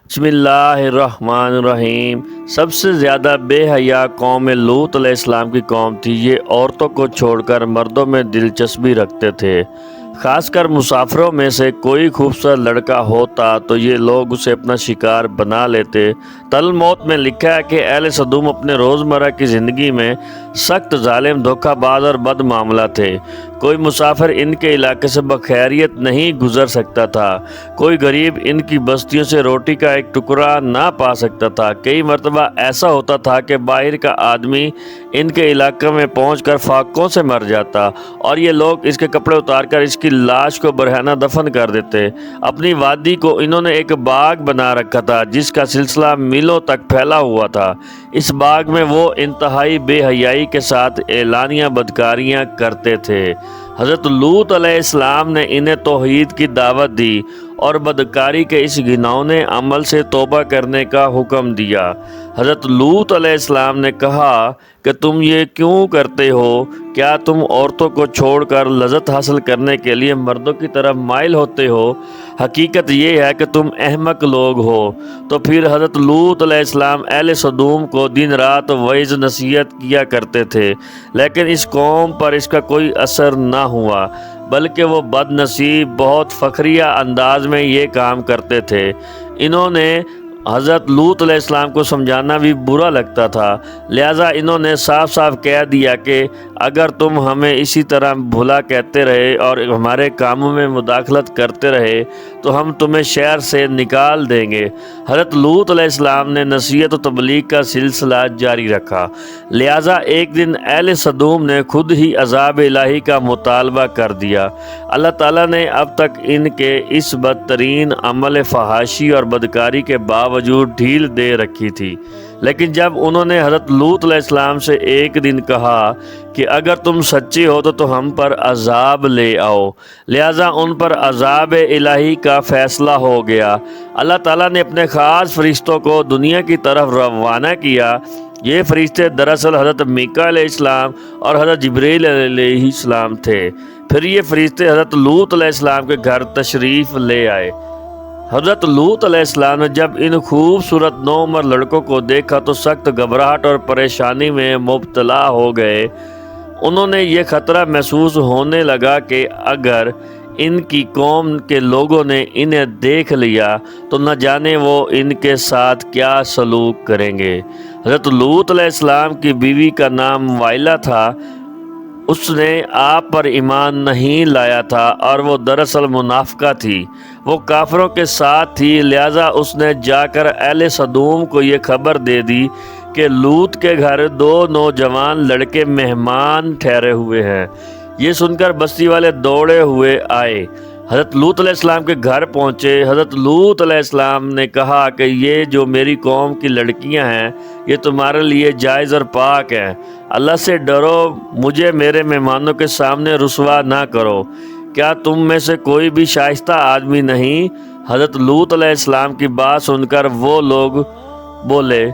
بسم اللہ الرحمن الرحیم۔ سب سے زیادہ بے حیا قوم لوط علیہ السلام کی قوم تھی۔ یہ عورتوں کو چھوڑ کر مردوں میں دلچسپی رکھتے تھے۔ خاص کر مسافروں میں سے کوئی خوبصورت لڑکا ہوتا تو یہ لوگ اسے اپنا شکار بنا لیتے۔ الموت میں لکھا ہے کہ اہل سدوم اپنے روزمرہ کی زندگی میں سخت ظالم، دھوکہ باز اور بد معاملہ تھے۔ کوئی مسافر ان کے علاقے سے بخیریت نہیں گزر سکتا تھا۔ کوئی غریب ان کی بستیوں سے روٹی کا ایک ٹکڑا نہ پا سکتا تھا۔ کئی مرتبہ ایسا ہوتا تھا کہ باہر کا آدمی ان کے علاقے میں پہنچ کر فاقوں سے مر جاتا اور یہ لوگ اس کے کپڑے اتار کر اس کی لاش کو برہنہ دفن کر دیتے۔ اپنی وادی کو انہوں نے ایک باغ بنا رکھا تھا جس کا سلسلہ میلوں تک پھیلا ہوا تھا۔ اس باغ میں وہ انتہائی بے حیائی کے ساتھ اعلانیہ بدکاریاں کرتے تھے۔ حضرت لوط علیہ السلام نے انہیں توحید کی دعوت دی اور بدکاری کے اس گھناؤنے عمل سے توبہ کرنے کا حکم دیا۔ حضرت لوط علیہ السلام نے کہا کہ تم یہ کیوں کرتے ہو؟ کیا تم عورتوں کو چھوڑ کر لذت حاصل کرنے کے لیے مردوں کی طرف مائل ہوتے ہو؟ حقیقت یہ ہے کہ تم احمق لوگ ہو۔ تو پھر حضرت لوط علیہ السلام اہل سدوم کو دن رات وعظ نصیحت کیا کرتے تھے، لیکن اس قوم پر اس کا کوئی اثر نہ ہوا، بلکہ وہ بد نصیب بہت فخریہ انداز میں یہ کام کرتے تھے۔ انہوں نے حضرت لوط علیہ السلام کو سمجھانا بھی برا لگتا تھا، لہٰذا انہوں نے صاف صاف کہہ دیا کہ اگر تم ہمیں اسی طرح بھلا کہتے رہے اور ہمارے کاموں میں مداخلت کرتے رہے تو ہم تمہیں شہر سے نکال دیں گے۔ حضرت لوط علیہ السلام نے نصیحت و تبلیغ کا سلسلہ جاری رکھا، لہٰذا ایک دن اہل سدوم نے خود ہی عذاب الہی کا مطالبہ کر دیا۔ اللہ تعالیٰ نے اب تک ان کے اس بدترین عمل فحاشی اور بدکاری کے باوجود ڈھیل دے رکھی تھی، لیکن جب انہوں نے حضرت لوط علیہ السلام سے ایک دن کہا کہ اگر تم سچے ہو تو ہم پر عذاب لے آؤ، لہٰذا ان پر عذاب الہی کا فیصلہ ہو گیا۔ اللہ تعالیٰ نے اپنے خاص فرشتوں کو دنیا کی طرف روانہ کیا۔ یہ فرشتے دراصل حضرت میکا علیہ السلام اور حضرت جبریل علیہ السلام تھے۔ پھر یہ فرشتے حضرت لوط علیہ السلام کے گھر تشریف لے آئے۔ حضرت لوط علیہ السلام نے جب ان خوبصورت نوعمر لڑکوں کو دیکھا تو سخت گھبراہٹ اور پریشانی میں مبتلا ہو گئے۔ انہوں نے یہ خطرہ محسوس ہونے لگا کہ اگر ان کی قوم کے لوگوں نے انہیں دیکھ لیا تو نہ جانے وہ ان کے ساتھ کیا سلوک کریں گے۔ حضرت لوط علیہ السلام کی بیوی کا نام وائلہ تھا۔ اس نے آپ پر ایمان نہیں لایا تھا اور وہ دراصل منافقہ تھی۔ وہ کافروں کے ساتھ تھی، لہٰذا اس نے جا کر اہل سدوم کو یہ خبر دے دی کہ لوط کے گھر 2 نوجوان لڑکے مہمان ٹھہرے ہوئے ہیں۔ یہ سن کر بستی والے دوڑے ہوئے آئے، حضرت لوط علیہ السلام کے گھر پہنچے۔ حضرت لوط علیہ السلام نے کہا کہ یہ جو میری قوم کی لڑکیاں ہیں یہ تمہارے لیے جائز اور پاک ہیں۔ اللہ سے ڈرو، مجھے میرے مہمانوں کے سامنے رسوا نہ کرو۔ کیا تم میں سے کوئی بھی شائستہ آدمی نہیں؟ حضرت لوط علیہ السلام کی بات سن کر وہ لوگ بولے،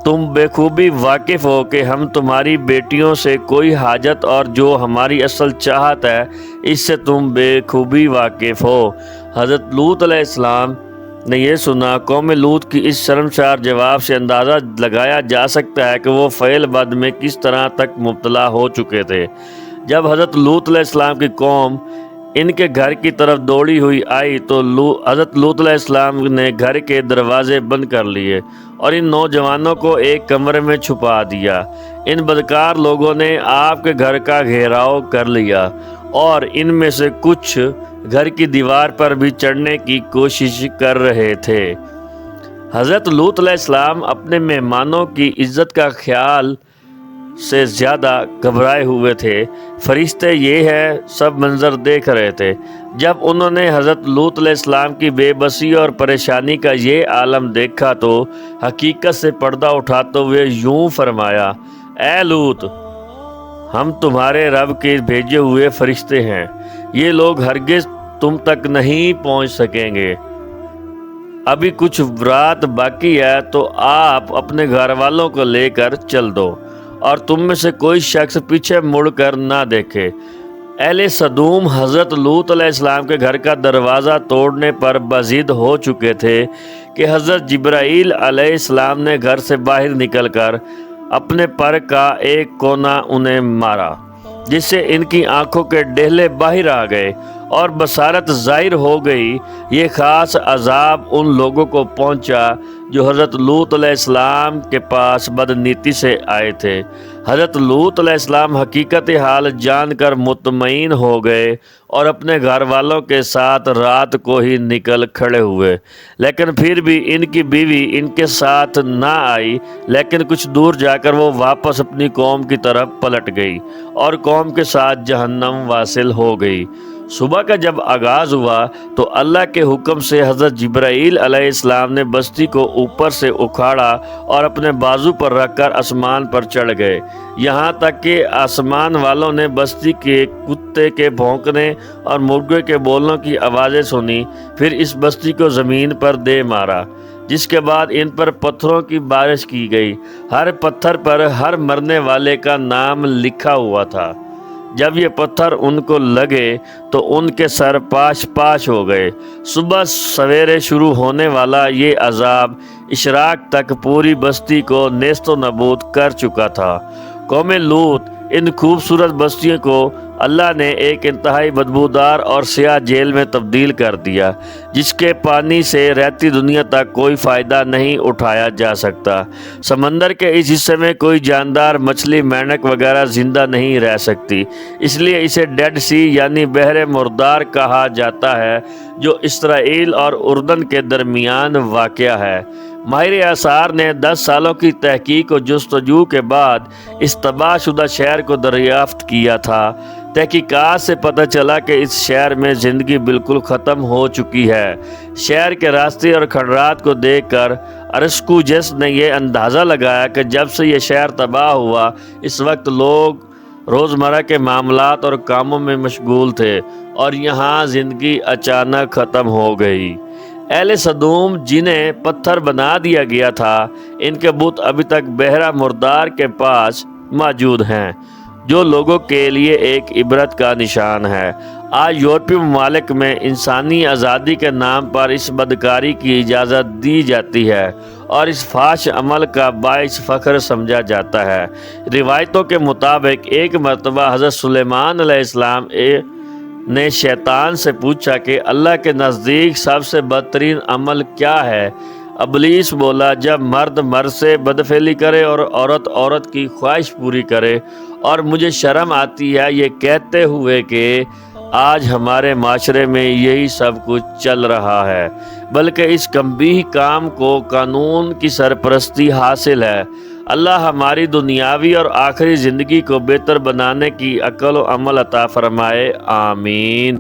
تم بے خوبی واقف ہو کہ ہم تمہاری بیٹیوں سے کوئی حاجت اور جو ہماری اصل چاہت ہے اس سے تم بے خوبی واقف ہو۔ حضرت لوط علیہ السلام نے یہ سنا۔ قوم لوط کی اس شرمسار جواب سے اندازہ لگایا جا سکتا ہے کہ وہ فعل بد میں کس طرح تک مبتلا ہو چکے تھے۔ جب حضرت لوط علیہ السلام کی قوم ان کے گھر کی طرف دوڑی ہوئی آئی تو حضرت لوط علیہ السلام نے گھر کے دروازے بند کر لیے اور ان نوجوانوں کو ایک کمرے میں چھپا دیا۔ ان بدکار لوگوں نے آپ کے گھر کا گھیراؤ کر لیا اور ان میں سے کچھ گھر کی دیوار پر بھی چڑھنے کی کوشش کر رہے تھے۔ حضرت لوط علیہ السلام اپنے مہمانوں کی عزت کا خیال سے زیادہ گھبرائے ہوئے تھے۔ فرشتے یہ ہے سب منظر دیکھ رہے تھے۔ جب انہوں نے حضرت لوط علیہ السلام کی بے بسی اور پریشانی کا یہ عالم دیکھا تو حقیقت سے پردہ اٹھاتے ہوئے یوں فرمایا، اے لوط، ہم تمہارے رب کے بھیجے ہوئے فرشتے ہیں، یہ لوگ ہرگز تم تک نہیں پہنچ سکیں گے۔ ابھی کچھ رات باقی ہے تو آپ اپنے گھر والوں کو لے کر چل دو اور تم میں سے کوئی شخص پیچھے مڑ کر نہ دیکھے۔ اہل صدوم حضرت لوط علیہ السلام کے گھر کا دروازہ توڑنے پر بضد ہو چکے تھے کہ حضرت جبرائیل علیہ السلام نے گھر سے باہر نکل کر اپنے پر کا ایک کونا انہیں مارا، جس سے ان کی آنکھوں کے ڈہلے باہر آ گئے اور بصارت ظاہر ہو گئی۔ یہ خاص عذاب ان لوگوں کو پہنچا جو حضرت لوط علیہ السلام کے پاس بدنیتی سے آئے تھے۔ حضرت لوط علیہ السلام حقیقت حال جان کر مطمئن ہو گئے اور اپنے گھر والوں کے ساتھ رات کو ہی نکل کھڑے ہوئے، لیکن پھر بھی ان کی بیوی ان کے ساتھ نہ آئی، لیکن کچھ دور جا کر وہ واپس اپنی قوم کی طرف پلٹ گئی اور قوم کے ساتھ جہنم واصل ہو گئی۔ صبح کا جب آغاز ہوا تو اللہ کے حکم سے حضرت جبرائیل علیہ السلام نے بستی کو اوپر سے اکھاڑا اور اپنے بازو پر رکھ کر آسمان پر چڑھ گئے، یہاں تک کہ آسمان والوں نے بستی کے کتے کے بھونکنے اور مرغے کے بولنے کی آوازیں سنی۔ پھر اس بستی کو زمین پر دے مارا، جس کے بعد ان پر پتھروں کی بارش کی گئی۔ ہر پتھر پر ہر مرنے والے کا نام لکھا ہوا تھا۔ جب یہ پتھر ان کو لگے تو ان کے سر پاش پاش ہو گئے۔ صبح سویرے شروع ہونے والا یہ عذاب اشراق تک پوری بستی کو نیست و نابود کر چکا تھا۔ قوم لوط، ان خوبصورت بستیوں کو اللہ نے ایک انتہائی بدبودار اور سیاہ جیل میں تبدیل کر دیا، جس کے پانی سے رہتی دنیا تک کوئی فائدہ نہیں اٹھایا جا سکتا۔ سمندر کے اس حصے میں کوئی جاندار مچھلی، مینک وغیرہ زندہ نہیں رہ سکتی، اس لیے اسے ڈیڈ سی یعنی بحر مردار کہا جاتا ہے، جو اسرائیل اور اردن کے درمیان واقع ہے۔ ماہر آثار نے 10 سالوں کی تحقیق و جستجو کے بعد اس تباہ شدہ شہر کو دریافت کیا تھا۔ تحقیقات سے پتہ چلا کہ اس شہر میں زندگی بالکل ختم ہو چکی ہے۔ شہر کے راستے اور کھنڈرات کو دیکھ کر ارسطوجس نے یہ اندازہ لگایا کہ جب سے یہ شہر تباہ ہوا، اس وقت لوگ روزمرہ کے معاملات اور کاموں میں مشغول تھے اور یہاں زندگی اچانک ختم ہو گئی۔ اہل صدوم جنہیں پتھر بنا دیا گیا تھا، ان کے بت ابھی تک بحیرہ مردار کے پاس موجود ہیں، جو لوگوں کے لیے ایک عبرت کا نشان ہے۔ آج یورپی ممالک میں انسانی آزادی کے نام پر اس بدکاری کی اجازت دی جاتی ہے اور اس فحش عمل کا باعث فخر سمجھا جاتا ہے۔ روایتوں کے مطابق ایک مرتبہ حضرت سلیمان علیہ السلام نے شیطان سے پوچھا کہ اللہ کے نزدیک سب سے بدترین عمل کیا ہے؟ ابلیس بولا، جب مرد مرد سے بدفعلی کرے اور عورت عورت کی خواہش پوری کرے، اور مجھے شرم آتی ہے یہ کہتے ہوئے کہ آج ہمارے معاشرے میں یہی سب کچھ چل رہا ہے، بلکہ اس قبیح کام کو قانون کی سرپرستی حاصل ہے۔ اللہ ہماری دنیاوی اور آخری زندگی کو بہتر بنانے کی عقل و عمل عطا فرمائے، آمین۔